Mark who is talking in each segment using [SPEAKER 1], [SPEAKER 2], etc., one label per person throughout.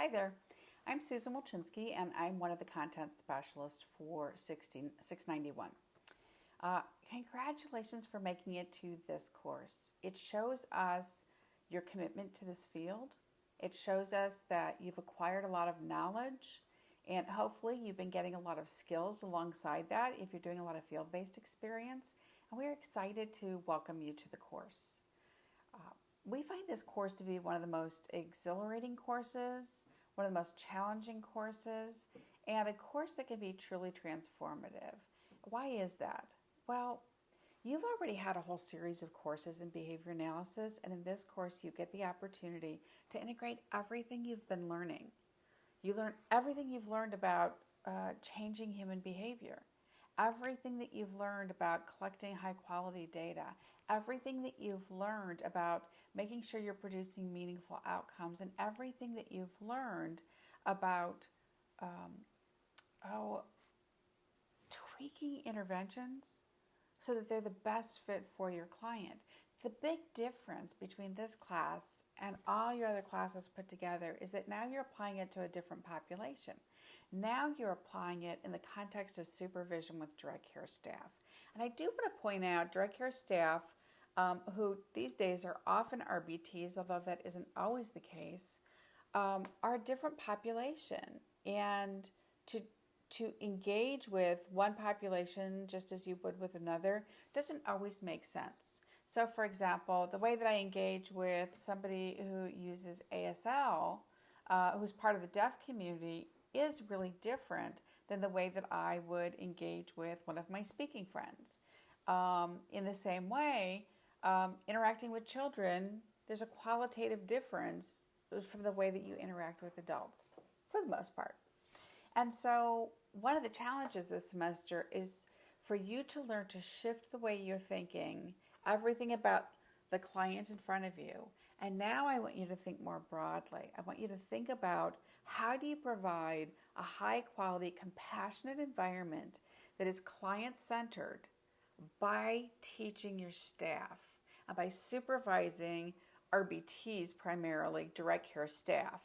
[SPEAKER 1] Hi there. I'm Susan Wilczynski, and I'm one of the content specialists for 691. Congratulations for making it to this course. It shows us your commitment to this field. It shows us that you've acquired a lot of knowledge, and hopefully you've been getting a lot of skills alongside that if you're doing a lot of field-based experience. And we're excited to welcome you to the course. We find this course to be one of the most exhilarating courses, one of the most challenging courses, and a course that can be truly transformative. Why is that? Well, you've already had a whole series of courses in behavior analysis, and in this course you get the opportunity to integrate everything you've been learning. You learn everything you've learned about changing human behavior, everything that you've learned about collecting high quality data, everything that you've learned about making sure you're producing meaningful outcomes, and everything that you've learned about tweaking interventions so that they're the best fit for your client. The big difference between this class and all your other classes put together is that now you're applying it to a different population. Now you're applying it in the context of supervision with direct care staff. And I do want to point out direct care staff who these days are often RBTs, although that isn't always the case, are a different population. And to engage with one population just as you would with another doesn't always make sense. So for example, the way that I engage with somebody who uses ASL, who's part of the deaf community, is really different than the way that I would engage with one of my speaking friends. In the same way, interacting with children, there's a qualitative difference from the way that you interact with adults, for the most part. And so one of the challenges this semester is for you to learn to shift the way you're thinking, everything about the client in front of you. And now I want you to think more broadly. I want you to think about how do you provide a high quality, compassionate environment that is client-centered by teaching your staff and by supervising RBTs, primarily direct care staff.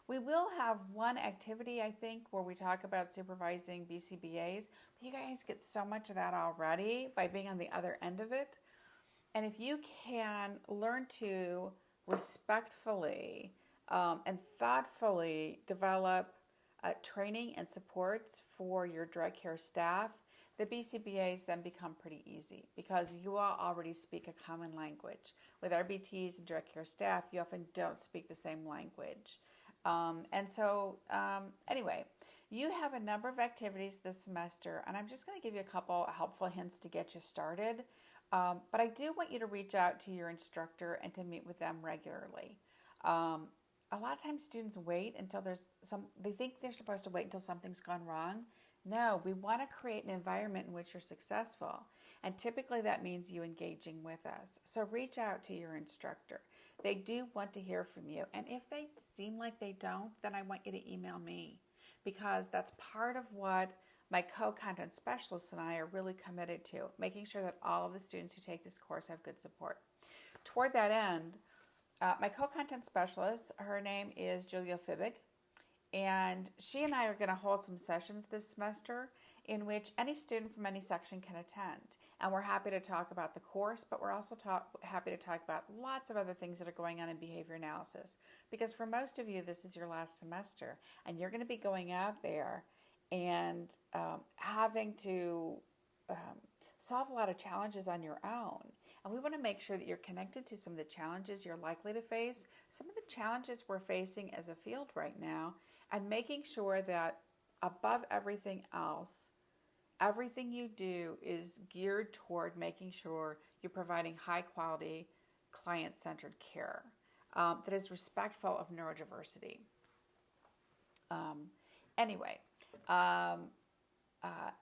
[SPEAKER 1] We will have one activity, I think, where we talk about supervising BCBAs, but you guys get so much of that already by being on the other end of it. And if you can learn to respectfully and thoughtfully develop training and supports for your direct care staff, the BCBAs then become pretty easy because you all already speak a common language. With RBTs and direct care staff, you often don't speak the same language. Anyway, you have a number of activities this semester, and I'm just going to give you a couple helpful hints to get you started. But I do want you to reach out to your instructor and to meet with them regularly. A lot of times students wait until they think they're supposed to wait until something's gone wrong. No, we want to create an environment in which you're successful. And typically that means you engaging with us. So reach out to your instructor. They do want to hear from you. And if they seem like they don't, then I want you to email me, because that's part of what my co-content specialists and I are really committed to, making sure that all of the students who take this course have good support. Toward that end, my co-content specialist, her name is Julia Fibbig, and she and I are going to hold some sessions this semester in which any student from any section can attend. And we're happy to talk about the course, but we're also happy to talk about lots of other things that are going on in behavior analysis. Because for most of you, this is your last semester, and you're going to be going out there and having to solve a lot of challenges on your own. And we want to make sure that you're connected to some of the challenges you're likely to face, some of the challenges we're facing as a field right now, and making sure that above everything else, everything you do is geared toward making sure you're providing high quality, client-centered care that is respectful of neurodiversity.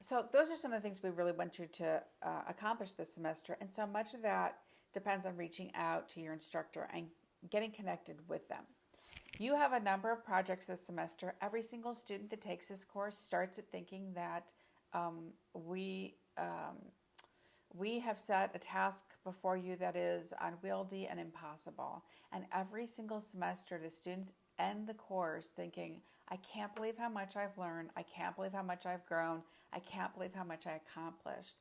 [SPEAKER 1] So those are some of the things we really want you to accomplish this semester. And so much of that depends on reaching out to your instructor and getting connected with them. You have a number of projects this semester. Every single student that takes this course starts at thinking that we have set a task before you that is unwieldy and impossible. And every single semester, the students end the course thinking, I can't believe how much I've learned. I can't believe how much I've grown. I can't believe how much I accomplished.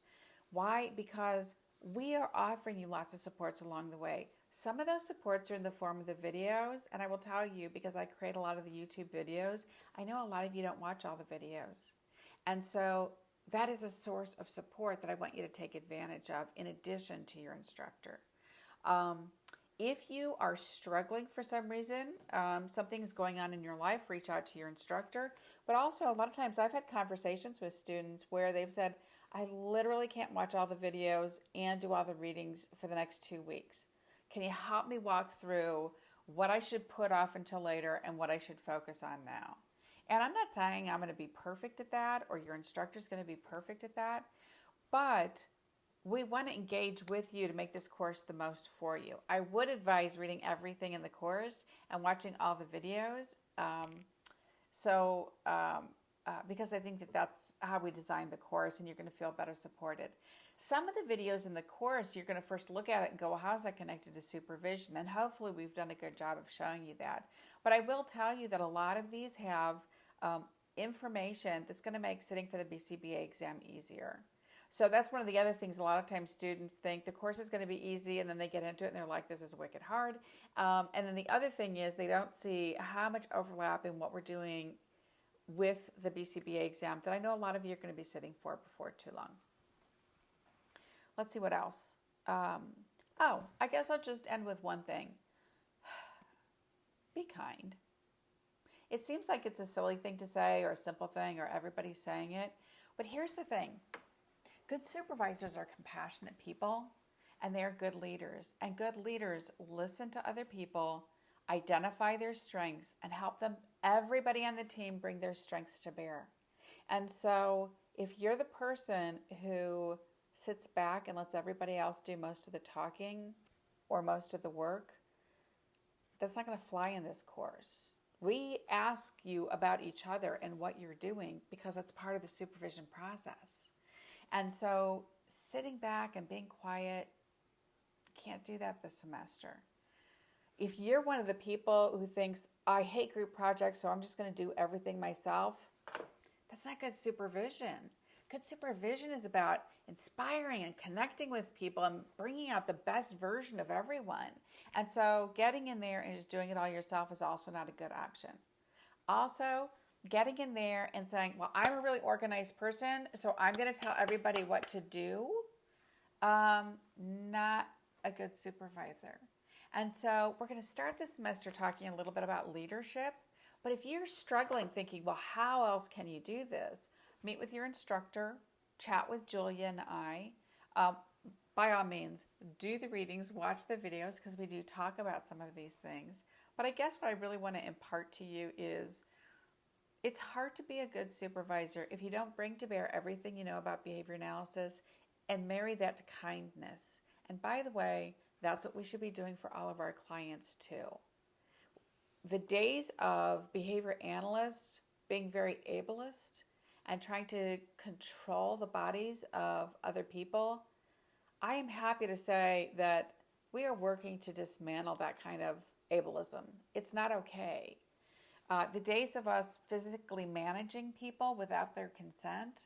[SPEAKER 1] Why? Because we are offering you lots of supports along the way. Some of those supports are in the form of the videos, and I will tell you, because I create a lot of the YouTube videos, I know a lot of you don't watch all the videos. And so that is a source of support that I want you to take advantage of in addition to your instructor. If you are struggling for some reason, something's going on in your life, reach out to your instructor. But also, a lot of times I've had conversations with students where they've said, I literally can't watch all the videos and do all the readings for the next 2 weeks. Can you help me walk through what I should put off until later and what I should focus on now? And I'm not saying I'm going to be perfect at that or your instructor's going to be perfect at that, but we want to engage with you to make this course the most for you. I would advise reading everything in the course and watching all the videos. Because I think that that's how we designed the course and you're going to feel better supported. Some of the videos in the course, you're going to first look at it and go, well, how's that connected to supervision? And hopefully we've done a good job of showing you that. But I will tell you that a lot of these have information that's going to make sitting for the BCBA exam easier. So that's one of the other things. A lot of times students think the course is going to be easy, and then they get into it and they're like, this is wicked hard. And then the other thing is they don't see how much overlap in what we're doing with the BCBA exam that I know a lot of you are going to be sitting for before too long. Let's see what else. I guess I'll just end with one thing. Be kind. It seems like it's a silly thing to say or a simple thing or everybody's saying it. But here's the thing. Good supervisors are compassionate people and they're good leaders. And good leaders listen to other people, identify their strengths, and help them, everybody on the team, bring their strengths to bear. And so if you're the person who sits back and lets everybody else do most of the talking or most of the work, that's not going to fly in this course. We ask you about each other and what you're doing because that's part of the supervision process. And so sitting back and being quiet, can't do that this semester. If you're one of the people who thinks, I hate group projects, so I'm just going to do everything myself, that's not good supervision. Good supervision is about inspiring and connecting with people and bringing out the best version of everyone. And so getting in there and just doing it all yourself is also not a good option. Also, getting in there and saying, well, I'm a really organized person, so I'm going to tell everybody what to do, not a good supervisor. And so we're going to start this semester talking a little bit about leadership. But if you're struggling thinking, well, how else can you do this? Meet with your instructor, chat with Julia and I. By all means, do the readings, watch the videos, because we do talk about some of these things. But I guess what I really want to impart to you is it's hard to be a good supervisor if you don't bring to bear everything you know about behavior analysis and marry that to kindness. And by the way, that's what we should be doing for all of our clients too. The days of behavior analysts being very ableist and trying to control the bodies of other people, I am happy to say that we are working to dismantle that kind of ableism. It's not okay. The days of us physically managing people without their consent,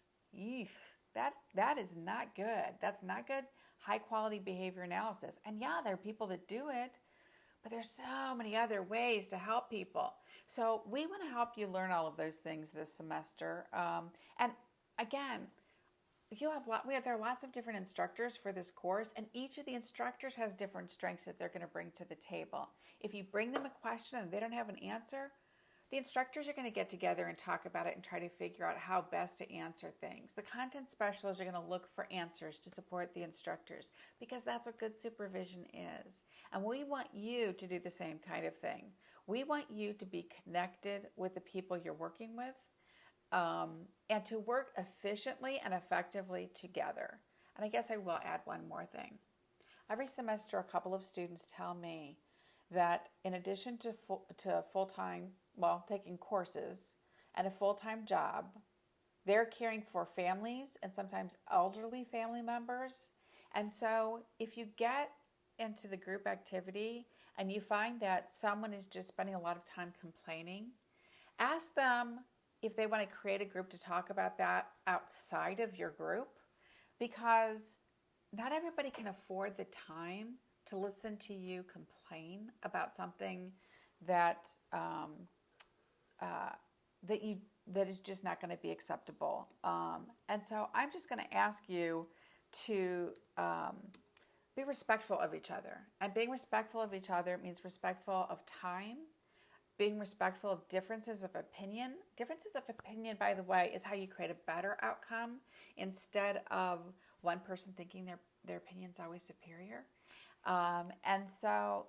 [SPEAKER 1] that is not good. That's not good high quality behavior analysis. And yeah, there are people that do it, but there's so many other ways to help people. So we want to help you learn all of those things this semester. And again, there are lots of different instructors for this course, and each of the instructors has different strengths that they're going to bring to the table. If you bring them a question and they don't have an answer, the instructors are going to get together and talk about it and try to figure out how best to answer things. The content specialists are going to look for answers to support the instructors because that's what good supervision is. And we want you to do the same kind of thing. We want you to be connected with the people you're working with and to work efficiently and effectively together. And I guess I will add one more thing. Every semester, a couple of students tell me that in addition to full-time, taking courses and a full-time job, they're caring for families and sometimes elderly family members. And so if you get into the group activity and you find that someone is just spending a lot of time complaining, ask them if they want to create a group to talk about that outside of your group, because not everybody can afford the time to listen to you complain about something that that is just not going to be acceptable. And so I'm just going to ask you to be respectful of each other. And being respectful of each other means respectful of time, being respectful of differences of opinion. Differences of opinion, by the way, is how you create a better outcome instead of one person thinking their opinion's always superior. And so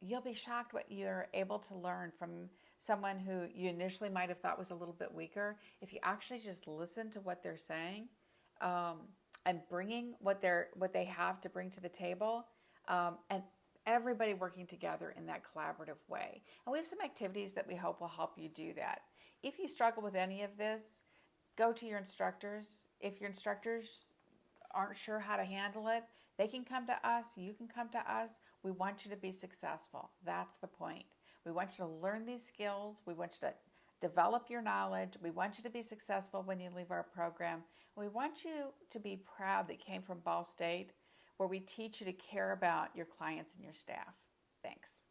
[SPEAKER 1] you'll be shocked what you're able to learn from someone who you initially might have thought was a little bit weaker. If you actually just listen to what they're saying and bringing what they have to bring to the table, and everybody working together in that collaborative way. And we have some activities that we hope will help you do that. If you struggle with any of this, go to your instructors. If your instructors aren't sure how to handle it, they can come to us. You can come to us. We want you to be successful. That's the point. We want you to learn these skills. We want you to develop your knowledge. We want you to be successful when you leave our program. We want you to be proud that you came from Ball State, where we teach you to care about your clients and your staff. Thanks.